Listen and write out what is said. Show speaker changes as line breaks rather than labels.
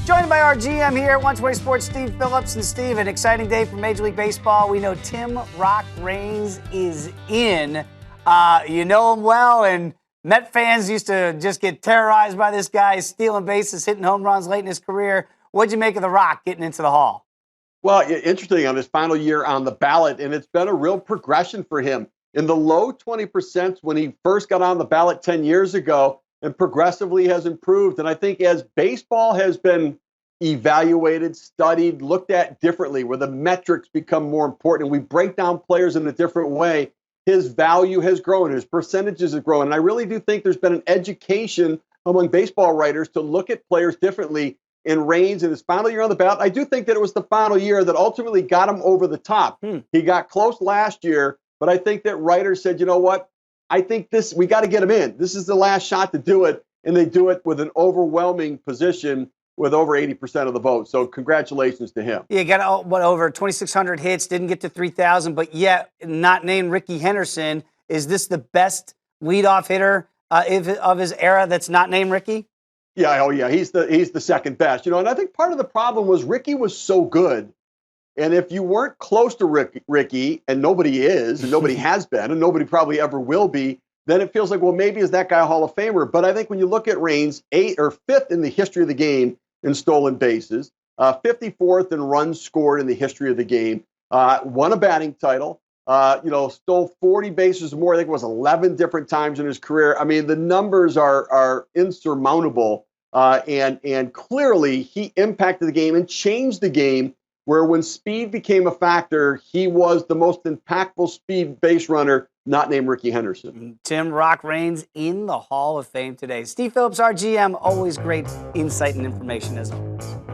Joined by our GM here at 120 Sports, Steve Phillips. And Steve, an exciting day for Major League Baseball. We know Tim Rock Raines is in. You know him well, and Met fans used to just get terrorized by this guy, stealing bases, hitting home runs late in his career. What'd you make of the Rock getting into the Hall?
Well, interesting on his final year on the ballot, and it's been a real progression for him. In the low 20% when he first got on the ballot 10 years ago, and progressively has improved. And I think as baseball has been evaluated, studied, looked at differently, where the metrics become more important, and we break down players in a different way, his value has grown, his percentages have grown. And I really do think there's been an education among baseball writers to look at players differently. In Raines in his final year on the ballot, I do think that it was the final year that ultimately got him over the top. He got close last year, but I think that writers said, you know what? I think we got to get him in. This is the last shot to do it, and they do it with an overwhelming position with over 80% of the vote. So congratulations to him.
Yeah, got over 2,600 hits, didn't get to 3,000, but yet not named Ricky Henderson. Is this the best leadoff hitter of his era that's not named Ricky?
Yeah, oh yeah, he's the second best. You know, and I think part of the problem was Ricky was so good. And if you weren't close to Ricky, and nobody is, and nobody has been, and nobody probably ever will be, then it feels like, well, maybe is that guy a Hall of Famer? But I think when you look at Raines, 8th or 5th in the history of the game in stolen bases, 54th in runs scored in the history of the game, won a batting title, stole 40 bases more. I think it was 11 different times in his career. I mean, the numbers are insurmountable, and clearly he impacted the game and changed the game. Where when speed became a factor, he was the most impactful speed base runner, not named Ricky Henderson.
Tim Rock Raines in the Hall of Fame today. Steve Phillips, our GM, always great insight and information as always.